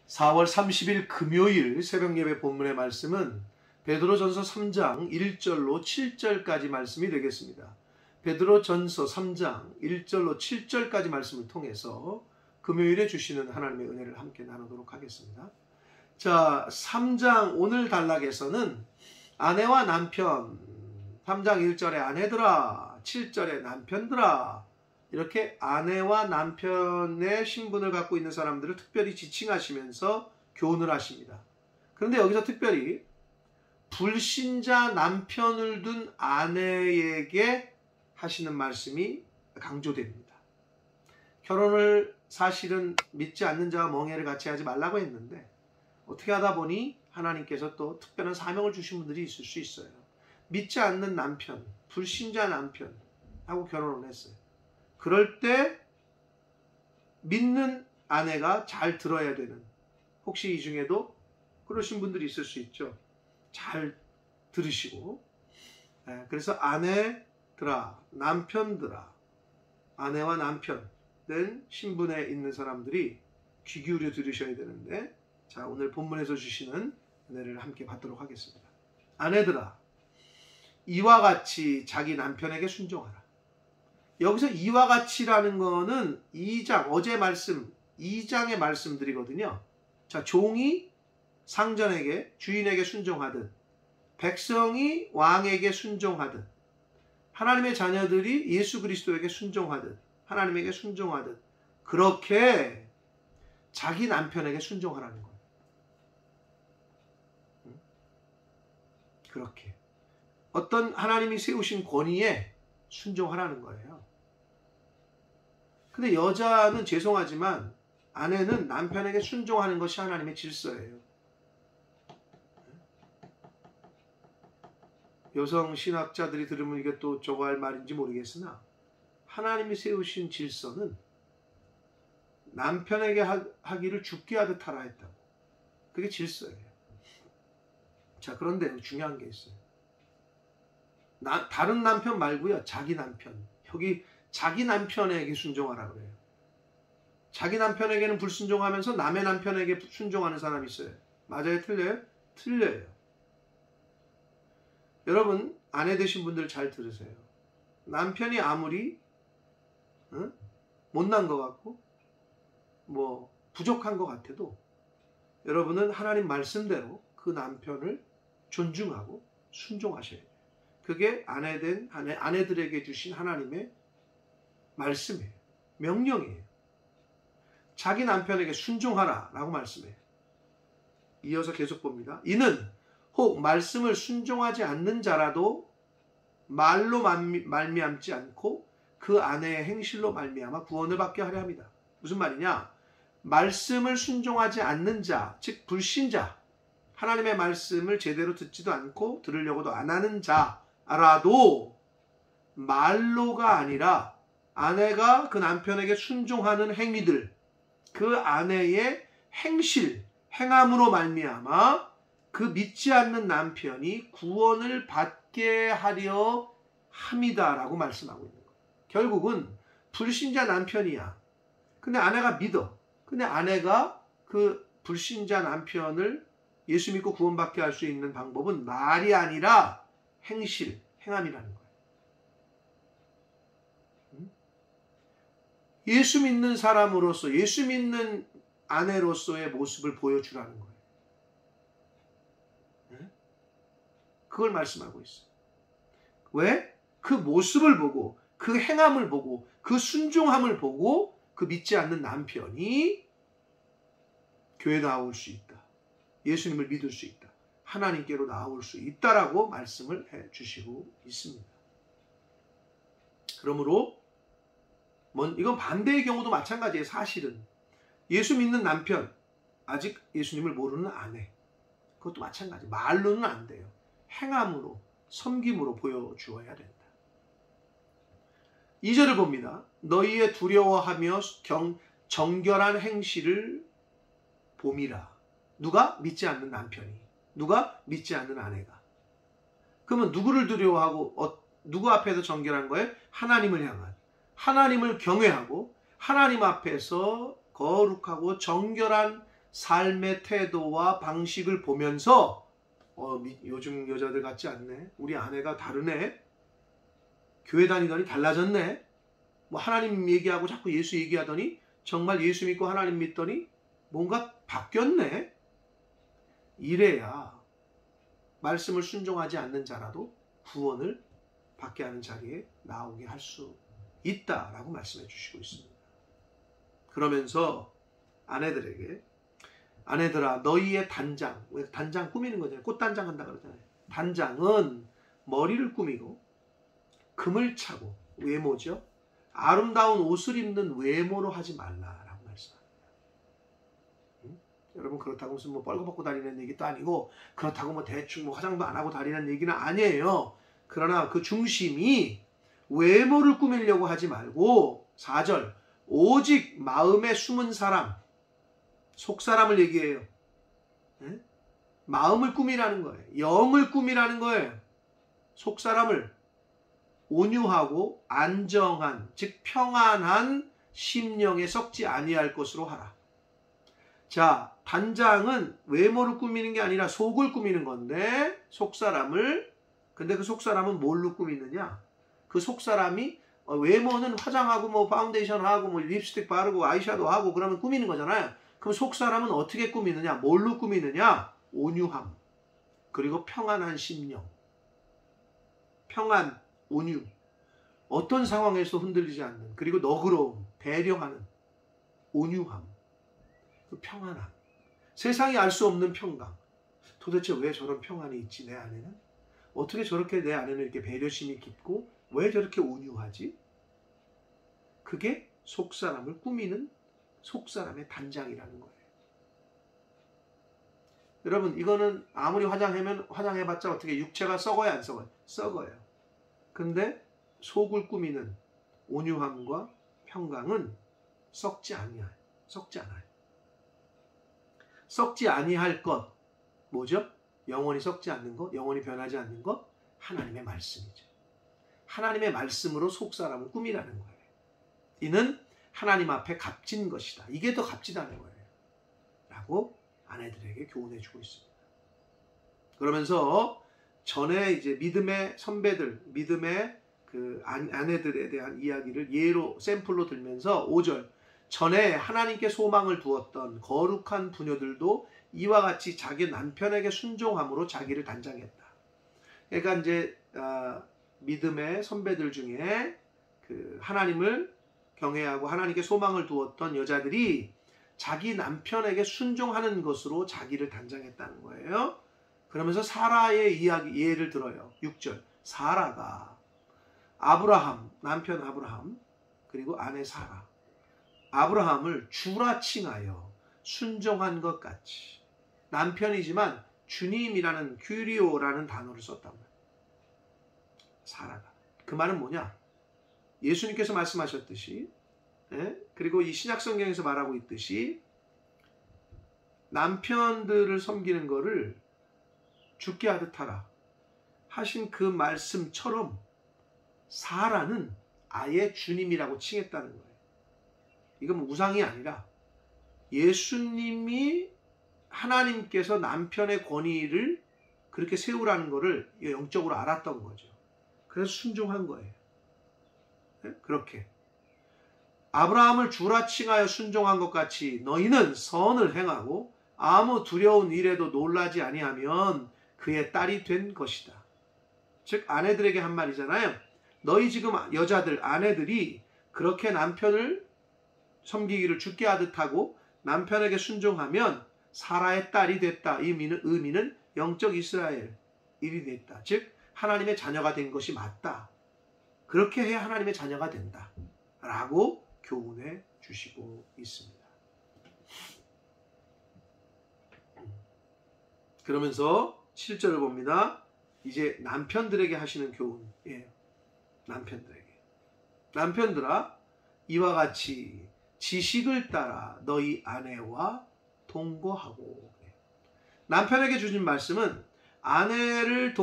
4월 30일 금요일 새벽예배 본문의 말씀은 베드로전서 3장 1절로 7절까지 말씀이 되겠습니다. 베드로전서 3장 1절로 7절까지 말씀을 통해서 금요일에 주시는 하나님의 은혜를 함께 나누도록 하겠습니다. 자, 3장 오늘 단락에서는 아내와 남편, 3장 1절에 아내들아, 7절에 남편들아, 이렇게 아내와 남편의 신분을 갖고 있는 사람들을 특별히 지칭하시면서 교훈을 하십니다. 그런데 여기서 특별히 불신자 남편을 둔 아내에게 하시는 말씀이 강조됩니다. 결혼을 사실은 믿지 않는 자와 멍해를 같이 하지 말라고 했는데 어떻게 하다 보니 하나님께서 또 특별한 사명을 주신 분들이 있을 수 있어요. 믿지 않는 남편, 불신자 남편하고 결혼을 했어요. 그럴 때 믿는 아내가 잘 들어야 되는, 혹시 이 중에도 그러신 분들이 있을 수 있죠. 잘 들으시고, 그래서 아내들아, 남편들아, 아내와 남편 된 신분에 있는 사람들이 귀 기울여 들으셔야 되는데, 자, 오늘 본문에서 주시는 은혜를 함께 받도록 하겠습니다. 아내들아, 이와 같이 자기 남편에게 순종하라. 여기서 이와 같이라는 거는 2장, 어제 말씀 2장의 말씀들이거든요. 자, 종이 상전에게, 주인에게 순종하듯, 백성이 왕에게 순종하듯, 하나님의 자녀들이 예수 그리스도에게 순종하듯, 하나님에게 순종하듯, 그렇게 자기 남편에게 순종하라는 거예요. 그렇게 어떤 하나님이 세우신 권위에 순종하라는 거예요. 근데 여자는 죄송하지만 아내는 남편에게 순종하는 것이 하나님의 질서예요. 여성 신학자들이 들으면 이게 또 저거 할 말인지 모르겠으나 하나님이 세우신 질서는 남편에게 하기를 죽게 하듯 하라 했다고. 그게 질서예요. 자, 그런데 중요한 게 있어요. 다른 남편 말고요. 자기 남편. 여기 자기 남편에게 순종하라 그래요. 자기 남편에게는 불순종하면서 남의 남편에게 순종하는 사람이 있어요. 맞아요? 틀려요? 틀려요. 여러분, 아내 되신 분들 잘 들으세요. 남편이 아무리 못난 것 같고 부족한 것 같아도 여러분은 하나님 말씀대로 그 남편을 존중하고 순종하셔야 돼요. 그게 아내들에게 주신 하나님의 말씀이에요. 명령이에요. 자기 남편에게 순종하라 라고 말씀해요. 이어서 계속 봅니다. 이는 혹 말씀을 순종하지 않는 자라도 말로 말미암지 않고 그 아내의 행실로 말미암아 구원을 받게 하려 합니다. 무슨 말이냐? 말씀을 순종하지 않는 자, 즉 불신자, 하나님의 말씀을 제대로 듣지도 않고 들으려고도 안 하는 자라도 말로가 아니라 아내가 그 남편에게 순종하는 행위들, 그 아내의 행실, 행함으로 말미암아 그 믿지 않는 남편이 구원을 받게 하려 함이다라고 말씀하고 있는 거예요. 결국은 불신자 남편이야. 근데 아내가 믿어. 근데 아내가 그 불신자 남편을 예수 믿고 구원받게 할 수 있는 방법은 말이 아니라 행실, 행함이라는 거예요. 예수 믿는 사람으로서, 예수 믿는 아내로서의 모습을 보여주라는 거예요. 그걸 말씀하고 있어요. 왜? 그 모습을 보고, 그 행함을 보고, 그 순종함을 보고 그 믿지 않는 남편이 교회 나올 수 있다. 예수님을 믿을 수 있다. 하나님께로 나올 수 있다라고 말씀을 해주시고 있습니다. 그러므로 이건 반대의 경우도 마찬가지예요. 사실은 예수 믿는 남편, 아직 예수님을 모르는 아내, 그것도 마찬가지. 말로는 안 돼요. 행함으로, 섬김으로 보여주어야 된다. 2절을 봅니다. 너희의 두려워하며 정결한 행실을 봄이라. 누가? 믿지 않는 남편이. 누가? 믿지 않는 아내가. 그러면 누구를 두려워하고 누구 앞에서 정결한 거예요? 하나님을 향한. 하나님을 경외하고 하나님 앞에서 거룩하고 정결한 삶의 태도와 방식을 보면서 요즘 여자들 같지 않네. 우리 아내가 다르네. 교회 다니더니 달라졌네. 뭐 하나님 얘기하고 자꾸 예수 얘기하더니 정말 예수 믿고 하나님 믿더니 뭔가 바뀌었네. 이래야 말씀을 순종하지 않는 자라도 구원을 받게 하는 자리에 나오게 할 수 있다라고 말씀해 주시고 있습니다. 그러면서 아내들에게 아내들아 너희의 단장, 단장 꾸미는 거잖아요. 꽃단장 한다 그러잖아요. 단장은 머리를 꾸미고 금을 차고 외모죠. 아름다운 옷을 입는 외모로 하지 말라라고 말씀합니다. 여러분 그렇다고 무슨 뭐 뻘거벗고 다니는 얘기도 아니고 그렇다고 뭐 대충 뭐 화장도 안 하고 다니는 얘기는 아니에요. 그러나 그 중심이 외모를 꾸미려고 하지 말고 4절 오직 마음에 숨은 사람 속사람을 얘기해요. 네? 마음을 꾸미라는 거예요. 영을 꾸미라는 거예요. 속사람을 온유하고 안정한 즉 평안한 심령에 썩지 아니할 것으로 하라. 자, 단장은 외모를 꾸미는 게 아니라 속을 꾸미는 건데 속사람을 근데 그 속사람은 뭘로 꾸미느냐? 그 속사람이 외모는 화장하고 뭐 파운데이션 하고 뭐 립스틱 바르고 아이섀도우 하고 그러면 꾸미는 거잖아요. 그럼 속사람은 어떻게 꾸미느냐? 뭘로 꾸미느냐? 온유함 그리고 평안한 심령 평안, 온유 어떤 상황에서 흔들리지 않는 그리고 너그러움, 배려하는 온유함 그 평안함 세상이 알 수 없는 평강 도대체 왜 저런 평안이 있지 내 안에는? 어떻게 저렇게 내 안에는 이렇게 배려심이 깊고 왜 저렇게 온유하지? 그게 속사람을 꾸미는 속사람의 단장이라는 거예요. 여러분 이거는 아무리 화장해봤자 어떻게 육체가 썩어요 안 썩어요? 썩어요. 근데 속을 꾸미는 온유함과 평강은 썩지 않아요. 썩지 아니할 것 뭐죠? 영원히 썩지 않는 것, 영원히 변하지 않는 것 하나님의 말씀이죠. 하나님의 말씀으로 속사람을 꾸미라는 거예요. 이는 하나님 앞에 값진 것이다. 이게 더 값지다는 거예요. 라고 아내들에게 교훈해 주고 있습니다. 그러면서 전에 이제 믿음의 선배들, 믿음의 그 아내들에 대한 이야기를 예로 샘플로 들면서 5절 전에 하나님께 소망을 두었던 거룩한 부녀들도 이와 같이 자기 남편에게 순종함으로 자기를 단장했다. 그러니까 이제 믿음의 선배들 중에 그 하나님을 경외하고 하나님께 소망을 두었던 여자들이 자기 남편에게 순종하는 것으로 자기를 단장했다는 거예요. 그러면서 사라의 이야기 예를 들어요. 6절 사라가 아브라함 남편 아브라함 그리고 아내 사라 아브라함을 주라 칭하여 순종한 것 같이 남편이지만 주님이라는 큐리오라는 단어를 썼단 말이에요. 사라가 그 말은 뭐냐? 예수님께서 말씀하셨듯이 그리고 이 신약성경에서 말하고 있듯이 남편들을 섬기는 거를 죽게 하듯 하라 하신 그 말씀처럼 사라는 아예 주님이라고 칭했다는 거예요. 이건 뭐 우상이 아니라 예수님이 하나님께서 남편의 권위를 그렇게 세우라는 거를 영적으로 알았던 거죠. 그래서 순종한 거예요. 그렇게 아브라함을 주라 칭하여 순종한 것 같이 너희는 선을 행하고 아무 두려운 일에도 놀라지 아니하면 그의 딸이 된 것이다. 즉 아내들에게 한 말이잖아요. 너희 지금 여자들 아내들이 그렇게 남편을 섬기기를 죽게 하듯 하고 남편에게 순종하면 사라의 딸이 됐다. 이 의미는 영적 이스라엘이 됐다. 즉 하나님의 자녀가 된 것이 맞다. 그렇게 해야 하나님의 자녀가 된다. 라고 교훈해 주시고 있습니다. 그러면서 7절을 봅니다. 이제 남편들에게 하시는 교훈이에요. 남편들아 이와 같이 지식을 따라 너희 아내와 동거하고. 남편에게 주신 말씀은 아내를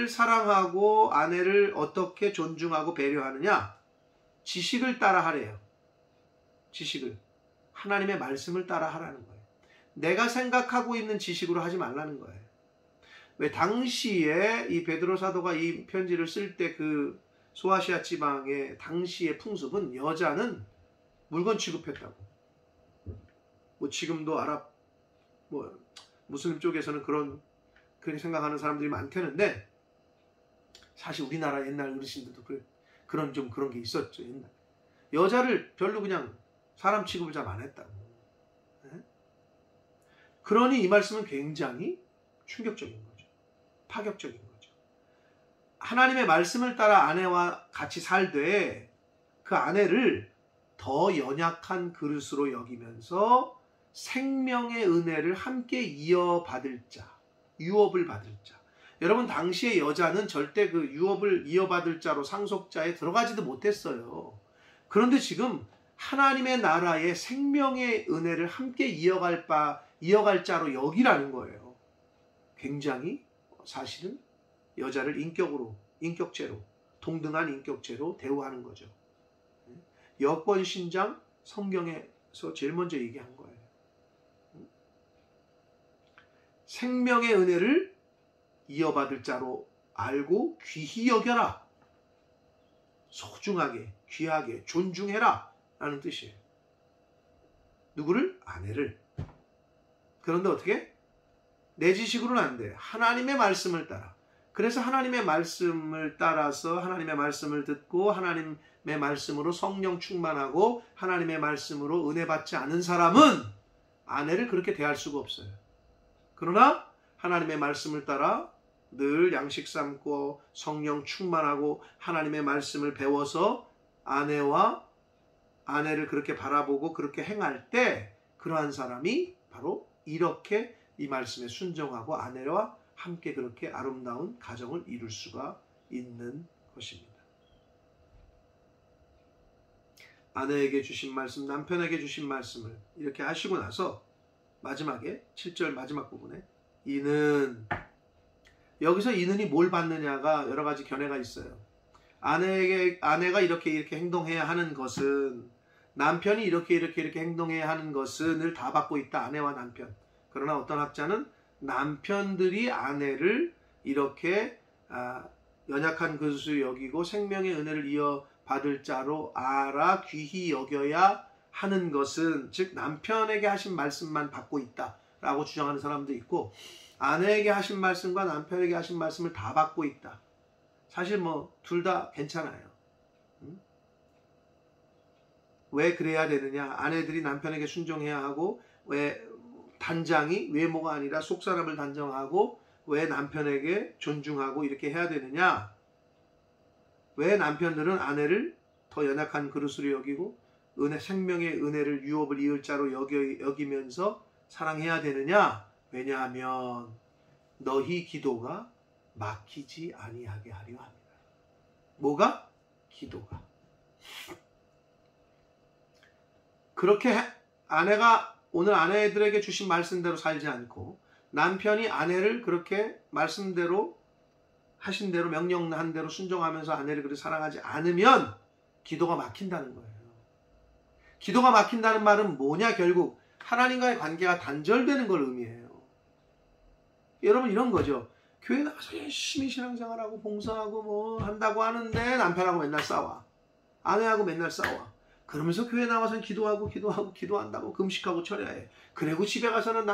사랑하고 아내를 어떻게 존중하고 배려하느냐? 지식을 따라 하래요. 지식을. 하나님의 말씀을 따라 하라는 거예요. 내가 생각하고 있는 지식으로 하지 말라는 거예요. 왜 당시에 이 베드로 사도가 이 편지를 쓸 때 그 소아시아 지방의 당시의 풍습은 여자는 물건 취급했다고. 뭐 지금도 아랍 뭐 무슬림 쪽에서는 그렇게 생각하는 사람들이 많다는데, 사실 우리나라 옛날 어르신들도 그런 게 있었죠. 옛날 여자를 별로 그냥 사람 취급을 잘 안 했다고. 네? 그러니 이 말씀은 굉장히 충격적인 거죠. 파격적인 거죠. 하나님의 말씀을 따라 아내와 같이 살되 그 아내를 더 연약한 그릇으로 여기면서 생명의 은혜를 함께 이어받을 자, 유업을 받을 자. 여러분, 당시의 여자는 절대 그 유업을 이어받을 자로 상속자에 들어가지도 못했어요. 그런데 지금 하나님의 나라의 생명의 은혜를 함께 이어갈 자로 여기라는 거예요. 굉장히 사실은 여자를 인격체로, 동등한 인격체로 대우하는 거죠. 여권 신장 성경에서 제일 먼저 얘기한 거예요. 생명의 은혜를 이어받을 자로 알고 귀히 여겨라. 소중하게, 귀하게, 존중해라 라는 뜻이에요. 누구를? 아내를. 그런데 어떻게? 내 지식으로는 안 돼. 하나님의 말씀을 따라. 그래서 하나님의 말씀을 따라서 하나님의 말씀을 듣고 하나님의 말씀으로 성령 충만하고 하나님의 말씀으로 은혜 받지 않은 사람은 아내를 그렇게 대할 수가 없어요. 그러나 하나님의 말씀을 따라 늘 양식 삼고 성령 충만하고 하나님의 말씀을 배워서 아내를 그렇게 바라보고 그렇게 행할 때 그러한 사람이 바로 이렇게 이 말씀에 순종하고 아내와 함께 그렇게 아름다운 가정을 이룰 수가 있는 것입니다. 아내에게 주신 말씀, 남편에게 주신 말씀을 이렇게 하시고 나서 마지막에 7절 마지막 부분에 여기서 이는이 뭘 받느냐가 여러 가지 견해가 있어요. 아내가 이렇게 행동해야 하는 것은, 남편이 이렇게 행동해야 하는 것은을 다 받고 있다. 아내와 남편. 그러나 어떤 학자는 남편들이 아내를 이렇게 연약한 그릇으로 여기고 생명의 은혜를 이어받을 자로 알아 귀히 여겨야 하는 것은, 즉 남편에게 하신 말씀만 받고 있다라고 주장하는 사람도 있고, 아내에게 하신 말씀과 남편에게 하신 말씀을 다 받고 있다. 사실 둘 다 괜찮아요. 왜 그래야 되느냐? 아내들이 남편에게 순종해야 하고, 왜 단장이 외모가 아니라 속사람을 단정하고 왜 남편에게 존중하고 이렇게 해야 되느냐? 왜 남편들은 아내를 더 연약한 그릇으로 여기고 생명의 은혜를 유업을 이을 자로 여기면서 사랑해야 되느냐? 왜냐하면 너희 기도가 막히지 아니하게 하려 합니다. 뭐가? 기도가. 그렇게 아내가 오늘 아내들에게 주신 말씀대로 살지 않고 남편이 아내를 그렇게 말씀대로 하신 대로 명령한 대로 순종하면서 아내를 그렇게 사랑하지 않으면 기도가 막힌다는 거예요. 기도가 막힌다는 말은 뭐냐? 결국 하나님과의 관계가 단절되는 걸 의미해요. 여러분, 이런 거죠. 교회 나가서 열심히 신앙생활하고 봉사하고 한다고 하는데 남편하고 맨날 싸워. 아내하고 맨날 싸워. 그러면서 교회 나와서는 기도한다고 금식하고 철야해. 그리고 집에 가서는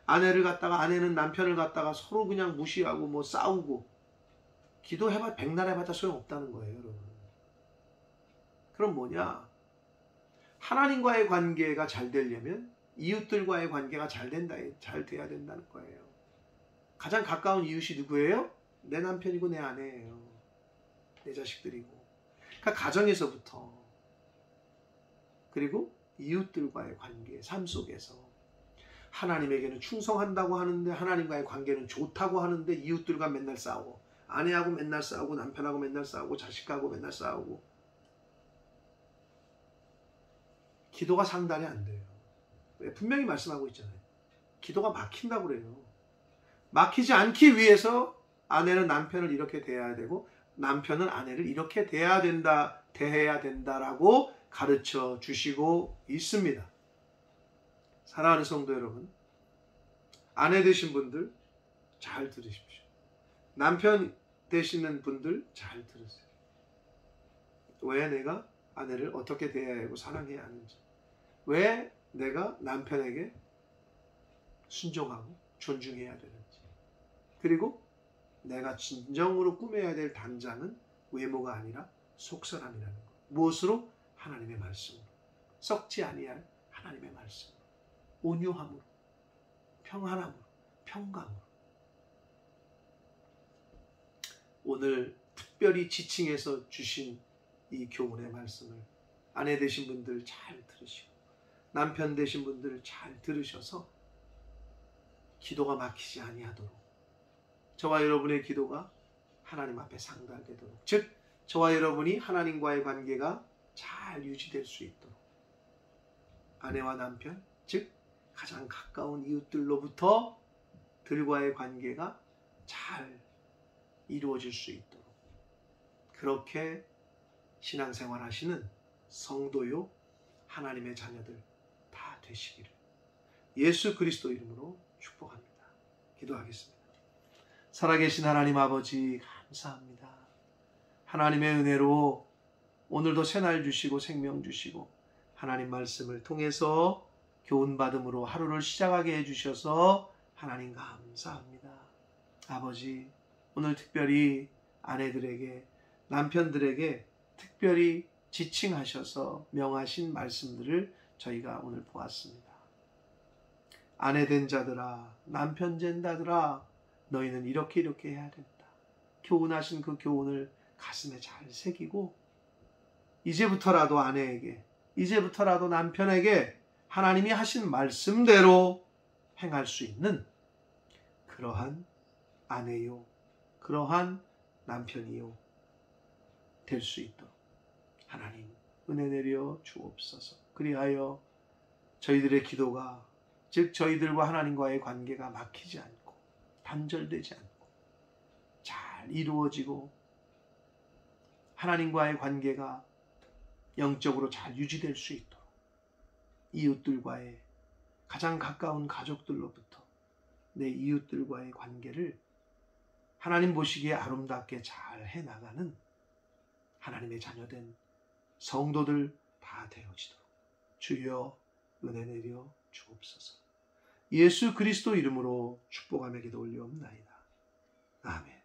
아내는 남편을 갖다가 서로 그냥 무시하고 싸우고. 기도해봐 백날 해봤자 소용없다는 거예요, 여러분. 그럼 뭐냐? 하나님과의 관계가 잘 되려면 이웃들과의 관계가 잘 돼야 된다는 거예요. 가장 가까운 이웃이 누구예요? 내 남편이고 내 아내예요. 내 자식들이고. 그러니까 가정에서부터, 그리고 이웃들과의 관계, 삶 속에서 하나님에게는 충성한다고 하는데 하나님과의 관계는 좋다고 하는데 이웃들과 맨날 싸우고, 아내하고 맨날 싸우고, 남편하고 맨날 싸우고, 자식하고 맨날 싸우고. 기도가 상달이 안 돼요. 분명히 말씀하고 있잖아요. 기도가 막힌다고 그래요. 막히지 않기 위해서 아내는 남편을 이렇게 대해야 되고 남편은 아내를 이렇게 대해야 된다라고 가르쳐 주시고 있습니다. 사랑하는 성도 여러분, 아내 되신 분들 잘 들으십시오. 남편 되시는 분들 잘 들으세요. 왜 내가 아내를 어떻게 대해야 하고 사랑해야 하는지, 왜 내가 남편에게 순종하고 존중해야 되는지, 그리고 내가 진정으로 꾸며야 될 단장은 외모가 아니라 속사람이라는 것. 무엇으로? 하나님의 말씀으로. 썩지 아니할 하나님의 말씀으로. 온유함으로, 평안함으로, 평강으로. 오늘 특별히 지칭해서 주신 이 교훈의 말씀을 아내 되신 분들 잘 들으시고 남편 되신 분들 잘 들으셔서 기도가 막히지 아니하도록, 저와 여러분의 기도가 하나님 앞에 상달되도록, 즉 저와 여러분이 하나님과의 관계가 잘 유지될 수 있도록, 아내와 남편, 즉 가장 가까운 이웃들로부터 들과의 관계가 잘 이루어질 수 있도록, 그렇게 신앙생활 하시는 성도요 하나님의 자녀들 다 되시기를 예수 그리스도 이름으로 축복합니다. 기도하겠습니다. 살아계신 하나님 아버지, 감사합니다. 하나님의 은혜로 오늘도 새날 주시고 생명 주시고 하나님 말씀을 통해서 교훈받음으로 하루를 시작하게 해주셔서 하나님 감사합니다. 아버지, 오늘 특별히 아내들에게, 남편들에게 특별히 지칭하셔서 명하신 말씀들을 저희가 오늘 보았습니다. 아내 된 자들아, 남편 된 자들아, 너희는 이렇게 해야 된다. 교훈하신 그 교훈을 가슴에 잘 새기고 이제부터라도 아내에게, 이제부터라도 남편에게 하나님이 하신 말씀대로 행할 수 있는 그러한 아내요, 그러한 남편이요 될 수 있도록 하나님 은혜 내려 주옵소서. 그리하여 저희들의 기도가, 즉 저희들과 하나님과의 관계가 막히지 않고 단절되지 않고 잘 이루어지고 하나님과의 관계가 영적으로 잘 유지될 수 있도록 이웃들과의, 가장 가까운 가족들로부터 내 이웃들과의 관계를 하나님 보시기에 아름답게 잘 해나가는 하나님의 자녀된 성도들 다 되어지도록 주여 은혜 내려 주옵소서. 예수 그리스도 이름으로 축복하며 기도 올리옵나이다. 아멘.